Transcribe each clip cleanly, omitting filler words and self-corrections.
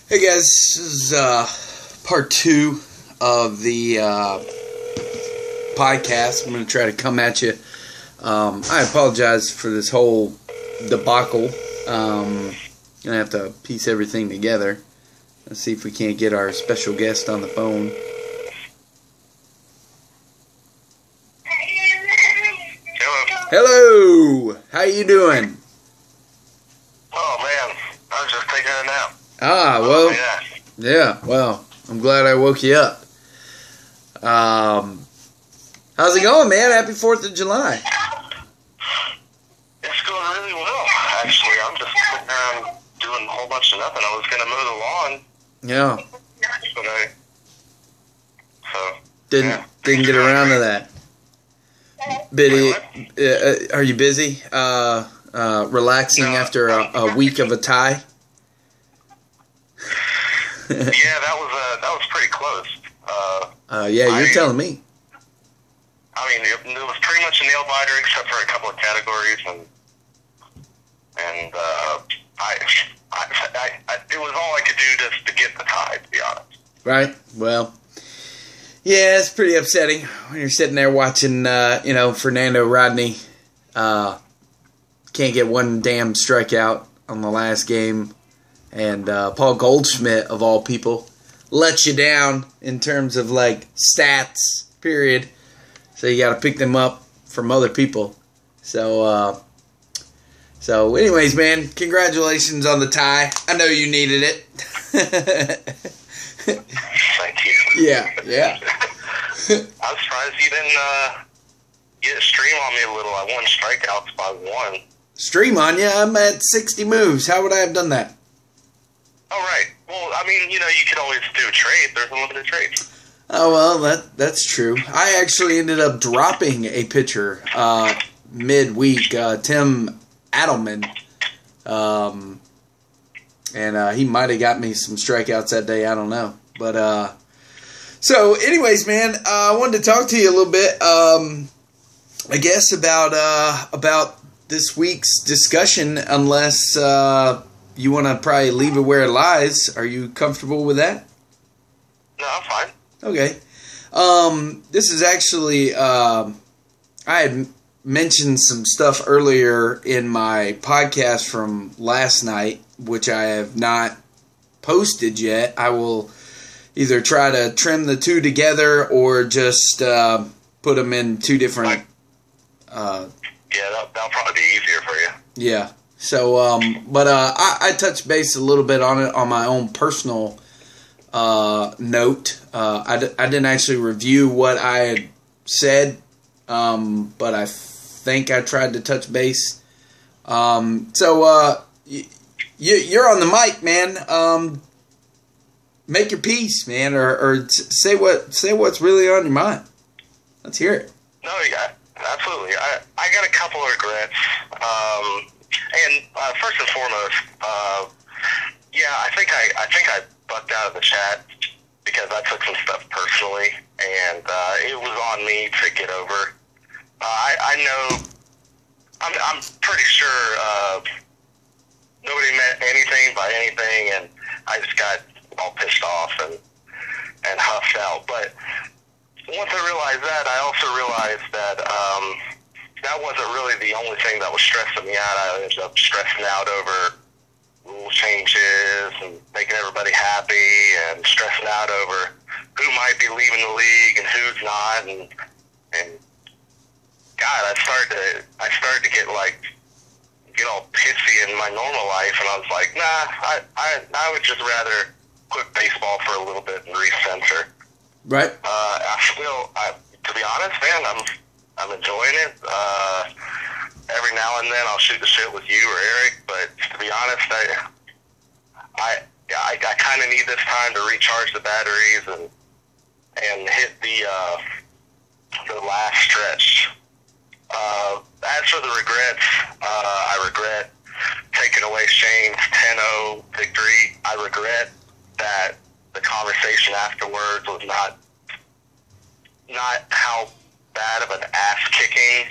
Hey guys, this is part 2 of the podcast. I'm going to try to come at you. I apologize for this whole debacle. I'm going to have to piece everything together. Let's see if we can't get our special guest on the phone. Hello! How you doing? Oh man, I was just taking a nap. Well, yeah, well, I'm glad I woke you up. How's it going, man? Happy 4th of July. It's going really well, actually. I'm just sitting around doing a whole bunch of nothing. I was going to mow the lawn. Yeah. But Didn't get around to that. Are you busy? Relaxing after a week of a tie? Yeah, that was pretty close. Yeah, you're telling me. I mean, it was pretty much a nail biter except for a couple of categories, and it was all I could do just to get the tie, to be honest. Right. Well, yeah, it's pretty upsetting when you're sitting there watching, Fernando Rodney can't get one damn strikeout on the last game. And Paul Goldschmidt, of all people, let you down in terms of, stats, period. So you got to pick them up from other people. So anyways, man, congratulations on the tie. I know you needed it. Thank you. Yeah. I was surprised you didn't get a stream on me a little. I won strikeouts by 1. Stream on you? I'm at 60 moves. How would I have done that? Oh, right. Well, I mean, you could always do a trade. There's unlimited trades. Oh, well, that's true. I actually ended up dropping a pitcher midweek, Tim Adelman. And he might have got me some strikeouts that day. I don't know. But, so anyways, man, I wanted to talk to you a little bit, I guess, about this week's discussion, unless you want to probably leave it where it lies. Are you comfortable with that? No, I'm fine. Okay. This is actually, I had mentioned some stuff earlier in my podcast from last night, which I have not posted yet. I will either try to trim the two together or just put them in two different... yeah, that'll probably be easier for you. Yeah. So, I touched base a little bit on it on my own personal note. I didn't actually review what I had said, but I think I tried to touch base. You're on the mic, man. Make your piece, man, or say what's really on your mind. Let's hear it. No, yeah, absolutely. I got a couple of regrets. And first and foremost, I think I bucked out of the chat because I took some stuff personally, and it was on me to get over. I know, I'm pretty sure nobody meant anything by anything, and I just got all pissed off and huffed out. But once I realized that, I also realized that that wasn't really the only thing that was stressing me out. I ended up stressing out over rule changes and making everybody happy, and stressing out over who might be leaving the league and who's not. And God, I started to get all pissy in my normal life, and I was like, nah, I would just rather quit baseball for a little bit and recenter. Right. To be honest, man, I'm enjoying it. Every now and then I'll shoot the shit with you or Eric, but to be honest, I kind of need this time to recharge the batteries and hit the last stretch. As for the regrets, I regret taking away Shane's 10-0 victory. I regret that the conversation afterwards was not how bad of an ass kicking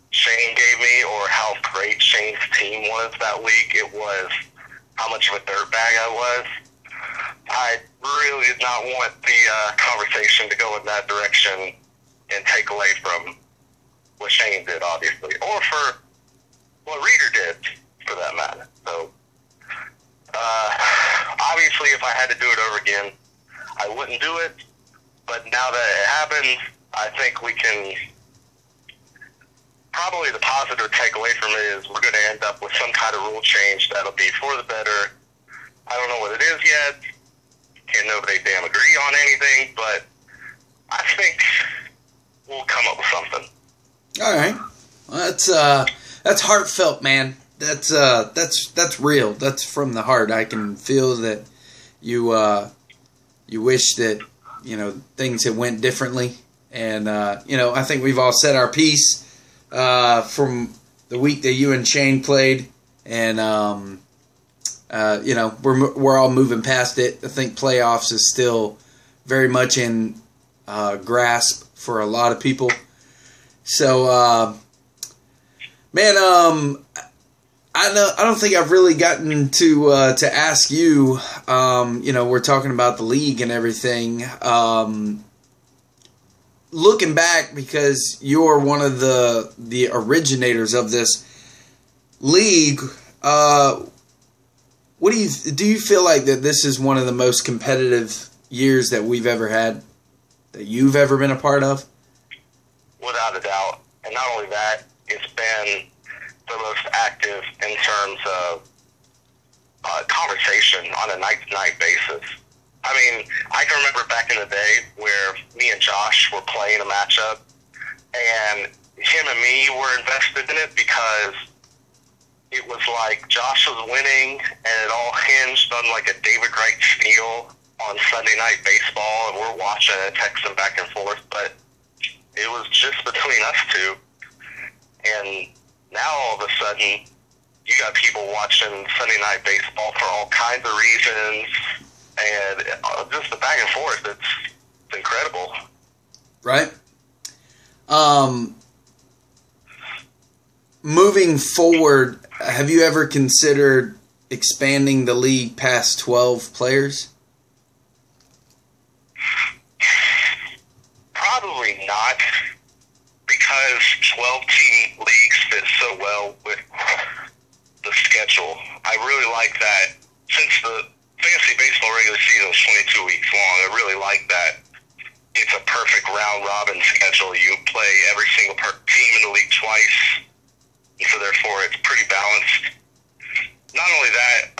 Shane gave me or how great Shane's team was that week. It was how much of a dirtbag I was. I really did not want the conversation to go in that direction and take away from what Shane did, obviously, or for what Reeder did, for that matter. So, obviously, if I had to do it over again, I wouldn't do it. But now that it happened, I think we can. Probably the positive takeaway from it is we're going to end up with some kind of rule change that'll be for the better. I don't know what it is yet. Can't nobody damn agree on anything, but I think we'll come up with something. All right, well, that's heartfelt, man. That's real. That's from the heart. I can feel that you wish that things had went differently, and I think we've all said our piece from the week that you and Shane played, and we're all moving past it. I think playoffs is still very much in grasp for a lot of people. So, man, I don't think I've really gotten to ask you. We're talking about the league and everything. Looking back, because you're one of the originators of this league, what do you feel like that this is one of the most competitive years that we've ever had, that you've ever been a part of? Without a doubt. And not only that, it's been the most active in terms of conversation on a night-to-night basis. I mean, I can remember back in the day where me and Josh were playing a matchup, and him and me were invested in it because it was like Josh was winning, and it all hinged on like a David Wright steal on Sunday Night Baseball, and we're watching it, texting back and forth, but it was just between us two. And now all of a sudden, you got people watching Sunday Night Baseball for all kinds of reasons, and just the back and forth, it's incredible. Right. Moving forward, have you ever considered expanding the league past 12 players? Probably not, because 12-team leagues fit so well with the schedule. I really like that. Since the fantasy baseball regular season is 22 weeks long, I really like that. It's a perfect round-robin schedule. You play every single team in the league twice, and so therefore it's pretty balanced. Not only that,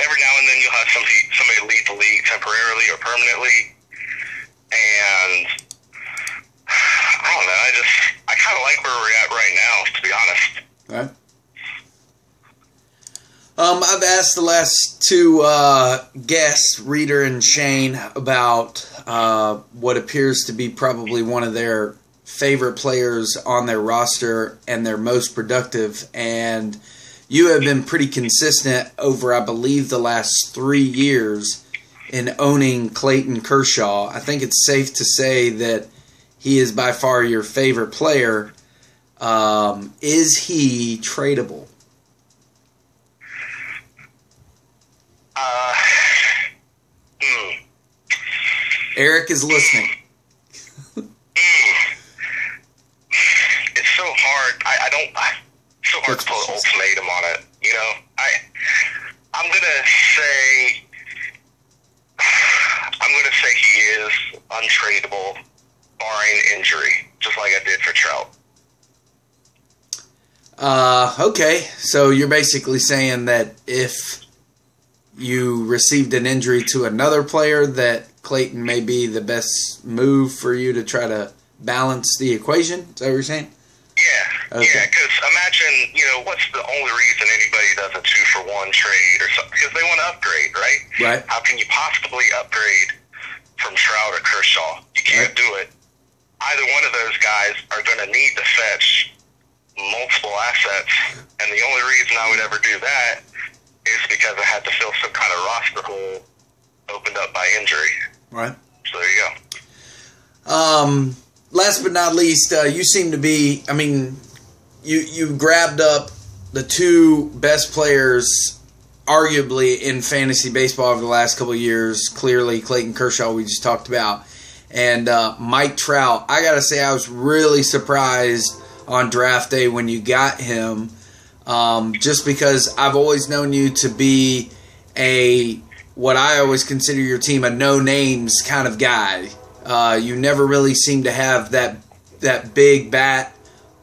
every now and then you'll have somebody leave the league temporarily or permanently, and I don't know. I kind of like where we're at right now, to be honest. Right. I've asked the last two guests, Reeder and Shane, about what appears to be probably one of their favorite players on their roster and their most productive. And you have been pretty consistent over, I believe, the last 3 years in owning Clayton Kershaw. I think it's safe to say that he is by far your favorite player. Is he tradable? Eric is listening. It's so hard. It's so hard to put an ultimatum on it. I'm gonna say he is untradeable, barring injury, just like I did for Trout. Okay, so you're basically saying that if you received an injury to another player, that Clayton may be the best move for you to try to balance the equation? Is that what you're saying? Yeah, okay. Yeah, because imagine, what's the only reason anybody does a 2-for-1 trade or something? Because they want to upgrade, right? Right. How can you possibly upgrade from Trout or Kershaw? You can't do it. Either one of those guys are going to need to fetch multiple assets, and the only reason I would ever do that is because I had to fill some kind of roster hole opened up by injury. Right. So there you go. Last but not least, you seem to be, you grabbed up the two best players arguably in fantasy baseball over the last couple of years. Clearly, Clayton Kershaw, we just talked about. And Mike Trout, I got to say I was really surprised on draft day when you got him, just because I've always known you to be what I always consider your team a no-names kind of guy. You never really seem to have that big bat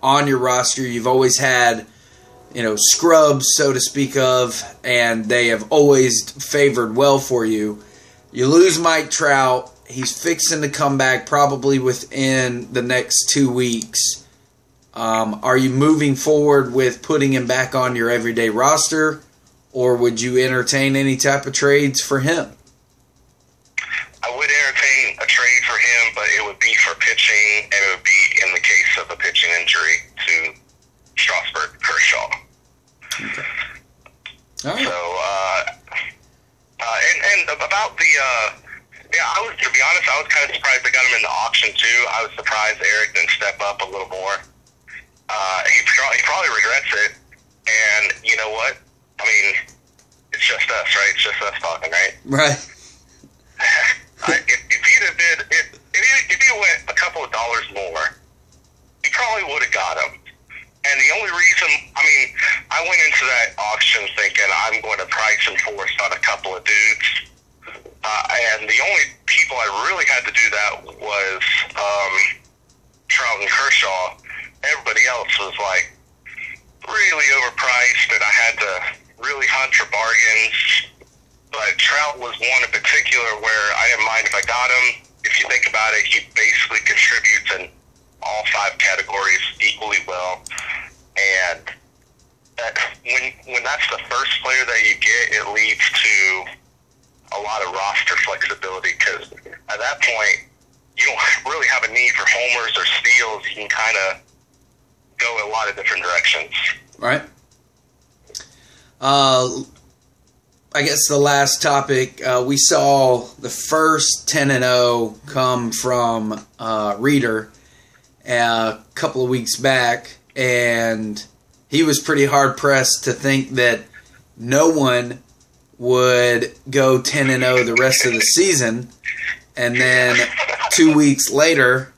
on your roster. You've always had, scrubs, so to speak of, and they have always favored well for you. You lose Mike Trout. He's fixing to come back probably within the next 2 weeks. Are you moving forward with putting him back on your everyday roster, or would you entertain any type of trades for him? I would entertain a trade for him, but it would be for pitching, and it would be in the case of a pitching injury to Strasburg Kershaw. Okay. All right. So, and about the, to be honest, I was kind of surprised they got him in the auction too. I was surprised Eric didn't step up a little more. He probably regrets it, and you know what? I mean, it's just us, right? It's just us talking, right? Right. If he went a couple of dollars more, he probably would have got him. And the only reason, I went into that auction thinking I'm going to price and force on a couple of dudes. And the only people I really had to do that was Trout and Kershaw. Everybody else was like really overpriced, and I had to really hunt for bargains. But Trout was one in particular where I didn't mind if I got him. If you think about it, he basically contributes in all 5 categories equally well. And when that's the first player that you get, it leads to a lot of roster flexibility, because at that point, you don't really have a need for homers or steals. You can kind of go a lot of different directions. Right. I guess the last topic, we saw the first 10-0 come from Reeder a couple of weeks back, and he was pretty hard-pressed to think that no one would go 10-0 the rest of the season. And then 2 weeks later,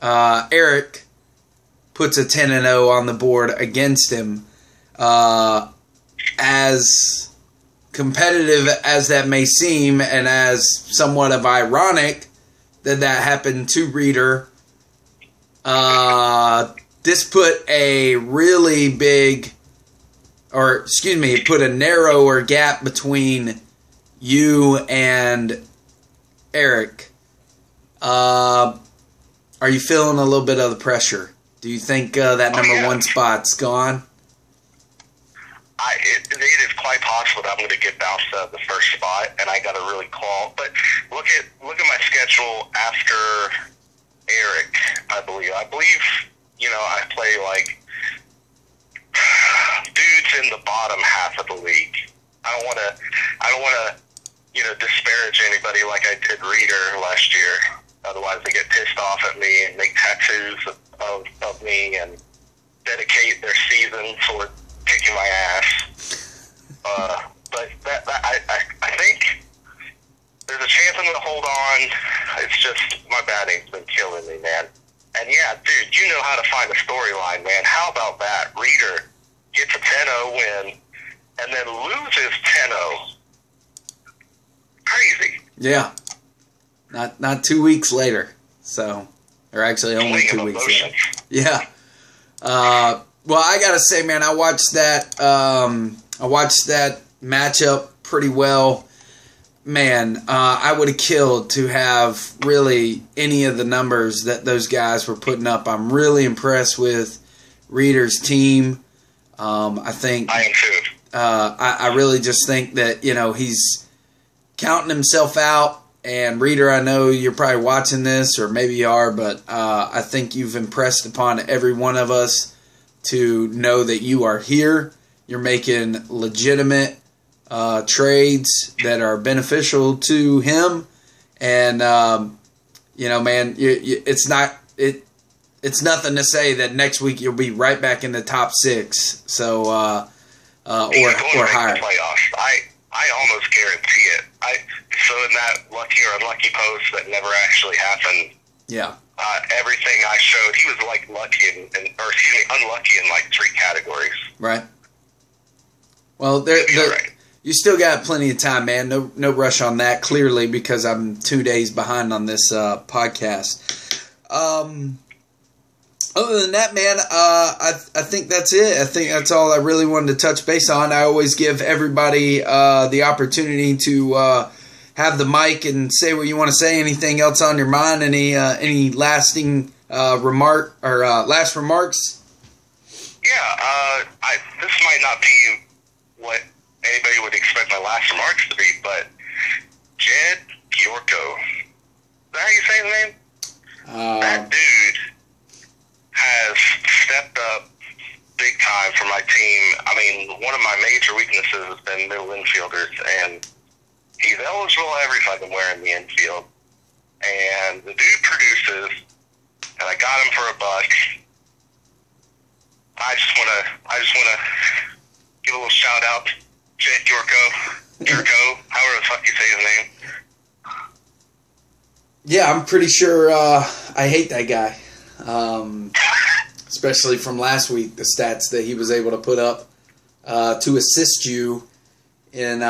Eric puts a 10-0 on the board against him. As competitive as that may seem, and as somewhat of ironic that happened to Reeder, this put a really big, put a narrower gap between you and Eric. Are you feeling a little bit of the pressure? Do you think that number 1 spot's gone? It is quite possible that I'm going to get bounced out of the first spot, and I got to really claw. But look at my schedule after Eric. I believe I play like dudes in the bottom half of the league. I don't want to disparage anybody like I did Reeder last year. Otherwise, they get pissed off at me and make tattoos of me and dedicate their season toward kicking my ass. But I think there's a chance I'm going to hold on. It's just my batting's been killing me, man. And yeah, dude, you know how to find a storyline, man. How about that? Reeder gets a 10-0 win and then loses 10-0. Crazy. Yeah. Not 2 weeks later. So, or actually only 2 weeks later. Yeah. Well, I gotta say, man, I watched that matchup pretty well. Man, I would have killed to have really any of the numbers that those guys were putting up. I'm really impressed with Reeder's team. I think I am too. I really just think that he's counting himself out. And Reeder, I know you're probably watching this, or maybe you are, but I think you've impressed upon every one of us to know that you are here. You're making legitimate trades that are beneficial to him, and man, it's nothing to say that next week you'll be right back in the top 6. So or higher. Playoffs. I almost guarantee it. So in that lucky or unlucky post that never actually happened. Yeah. Everything I showed, he was like unlucky in like 3 categories. Right. Well, Right. you still got plenty of time, man. No rush on that. Clearly, because I'm 2 days behind on this podcast. Other than that, man, I think that's it. I think that's all I really wanted to touch base on. I always give everybody the opportunity to have the mic and say what you want to say. Anything else on your mind? Any lasting remark or last remarks? Yeah, this might not be what anybody would expect my last remarks to be, but Jed Yorko, is that how you say his name? That dude has stepped up big time for my team. I mean, one of my major weaknesses has been middle infielders, and he's eligible every fucking where in the infield. And the dude produces, and I got him for $1. I just wanna give a little shout out to Jed Yorko, however the fuck you say his name. Yeah, I'm pretty sure I hate that guy. Especially from last week, the stats that he was able to put up to assist you in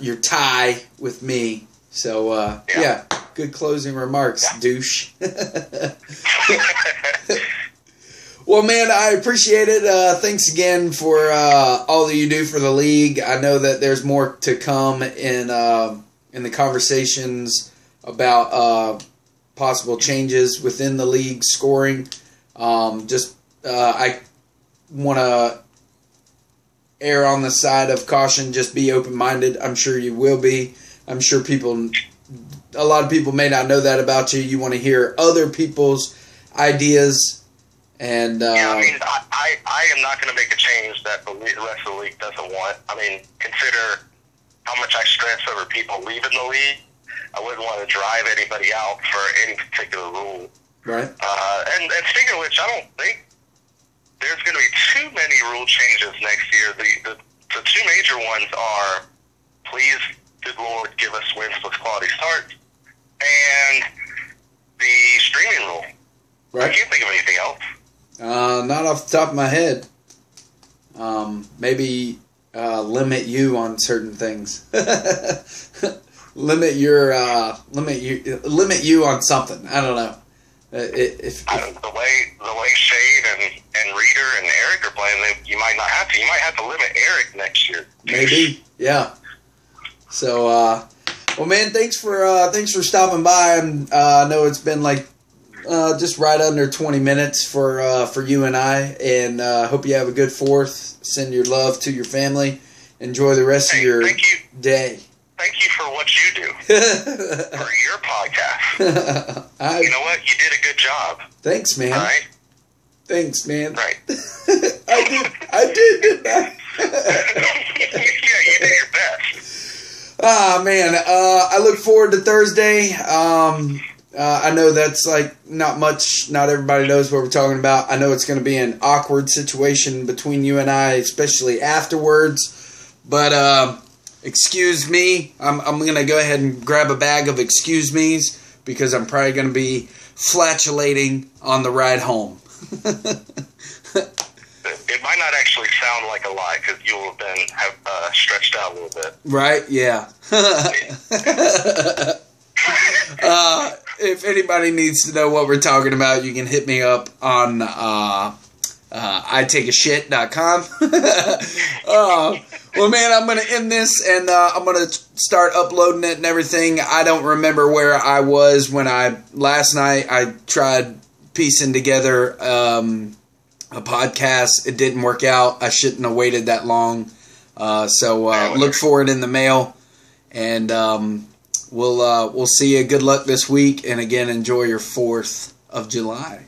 your tie with me. So, yeah, good closing remarks, douche. Well, man, I appreciate it. Thanks again for all that you do for the league. I know that there's more to come in the conversations about possible changes within the league scoring. I want to err on the side of caution. Just be open-minded. I'm sure you will be. I'm sure a lot of people may not know that about you. You want to hear other people's ideas. And yeah, I mean, I am not going to make a change that the rest of the league doesn't want. I mean, consider how much I stress over people leaving the league. I wouldn't want to drive anybody out for any particular rule. Right. And speaking of which, I don't think there's going to be too many rule changes next year. The 2 major ones are, please, good Lord, give us wins plus quality starts, and the streaming rule. Right. I can't think of anything else. Not off the top of my head. Maybe limit you on certain things. limit you on something. I don't know. The way Shade and Reader and Eric are playing, you might not have to. You might have to limit Eric next year. Maybe, yeah. So, well, man, thanks for stopping by. And I know it's been like just right under 20 minutes for you and I. And hope you have a good 4th. Send your love to your family. Enjoy the rest of your day. Thank you for what you do for your podcast. You know what? You did a good job. Thanks, man. All right? Thanks, man. Right. I did, didn't I? Yeah, you did your best. Ah, man. I look forward to Thursday. I know that's like not much. Not everybody knows what we're talking about. I know it's going to be an awkward situation between you and I, especially afterwards. But excuse me. I'm going to go ahead and grab a bag of excuse me's because I'm probably going to be flatulating on the ride home. It might not actually sound like a lie because you'll have stretched out a little bit. Right? Yeah. If anybody needs to know what we're talking about, you can hit me up on itakeashit.com. Well, man, I'm going to end this, and I'm going to start uploading it and everything. I don't remember where I was when last night I tried piecing together a podcast. It didn't work out. I shouldn't have waited that long. So look for it in the mail, and we'll see you. Good luck this week, and again, enjoy your 4th of July.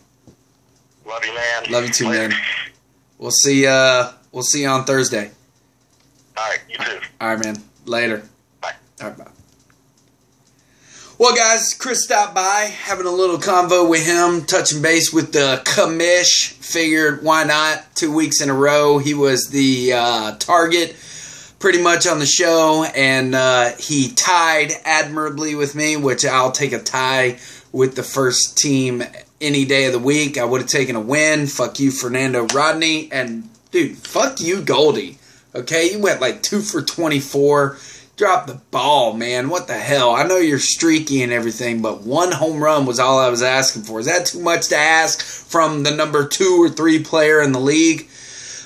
Love you, man. Love you too, man. We'll see you on Thursday. All right, you too. All right, man. Later. Bye. All right, bye. Well, guys, Chris stopped by, having a little convo with him, touching base with the commish. Figured, why not? 2 weeks in a row, he was the target pretty much on the show, and he tied admirably with me, which I'll take a tie with the first team any day of the week. I would have taken a win. Fuck you, Fernando Rodney. And, dude, fuck you, Goldie. Okay, you went like 2 for 24. Drop the ball, man. What the hell? I know you're streaky and everything, but 1 home run was all I was asking for. Is that too much to ask from the number 2 or 3 player in the league?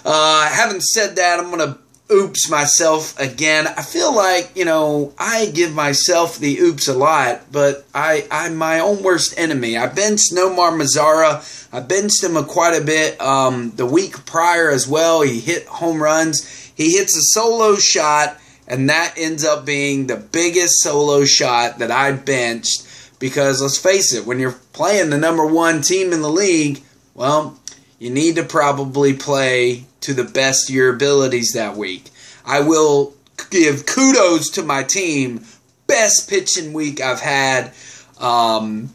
Having said that, I'm going to oops myself again. I feel like, I give myself the oops a lot, but I'm my own worst enemy. I benched Nomar Mazara. I benched him quite a bit the week prior as well. He hit home runs. He hits a solo shot, and that ends up being the biggest solo shot that I benched because, let's face it, when you're playing the number 1 team in the league, well, you need to probably play to the best of your abilities that week. I will give kudos to my team. Best pitching week I've had. I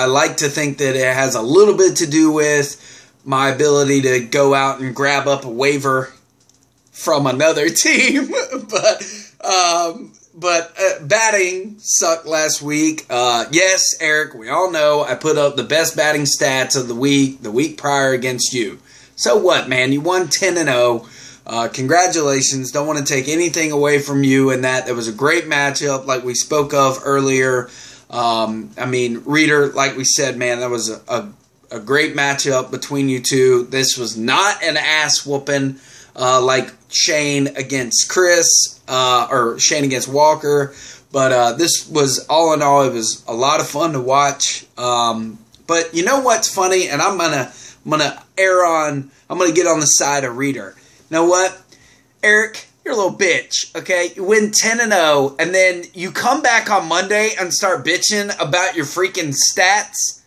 like to think that it has a little bit to do with my ability to go out and grab up a waiver from another team. But batting sucked last week. Yes, Eric, we all know I put up the best batting stats of the week prior against you. So what, man? You won 10-0. Congratulations. Don't want to take anything away from you in that. It was a great matchup like we spoke of earlier. Reader, like we said, man, that was a great matchup between you two. This was not an ass whooping like Shane against Chris or Shane against Walker. But this was, all in all, it was a lot of fun to watch. But you know what's funny? And I'm gonna get on the side of Reader. You know what? Eric, you're a little bitch, okay? You win 10-0, and then you come back on Monday and start bitching about your freaking stats.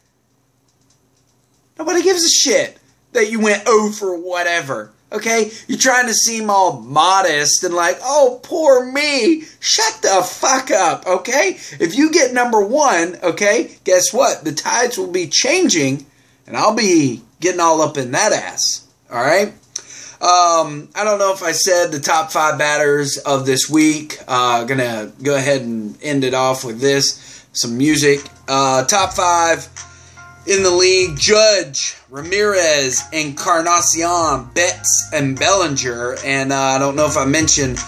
Nobody gives a shit that you went 0 for whatever, okay? You're trying to seem all modest and like, oh, poor me. Shut the fuck up, okay? If you get number 1, okay, guess what? The tides will be changing, and I'll be getting all up in that ass, all right? I don't know if I said the top 5 batters of this week. Gonna go ahead and end it off with this. Some music. Top 5 in the league: Judge, Ramirez, Encarnacion, Betts, and Bellinger. And I don't know if I mentioned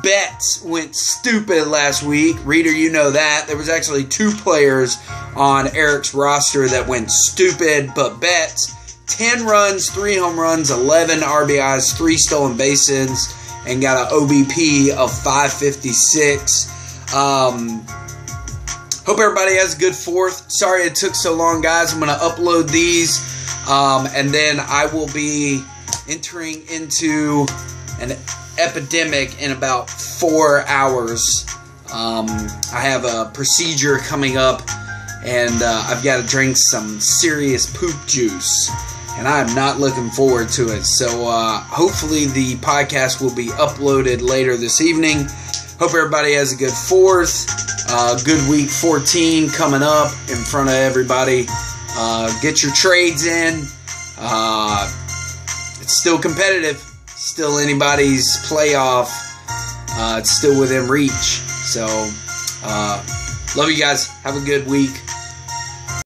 Betts went stupid last week. Reader, you know that. There was actually 2 players on Eric's roster that went stupid, but Betts, 10 runs, 3 home runs, 11 RBIs, 3 stolen bases, and got an OBP of 556. Hope everybody has a good 4th. Sorry it took so long, guys. I'm going to upload these, and then I will be entering into an epidemic in about 4 hours. I have a procedure coming up, and I've got to drink some serious poop juice. And I'm not looking forward to it. So hopefully the podcast will be uploaded later this evening. Hope everybody has a good 4th. Good week 14 coming up in front of everybody. Get your trades in. It's still competitive. Still anybody's playoff. It's still within reach. So love you guys. Have a good week.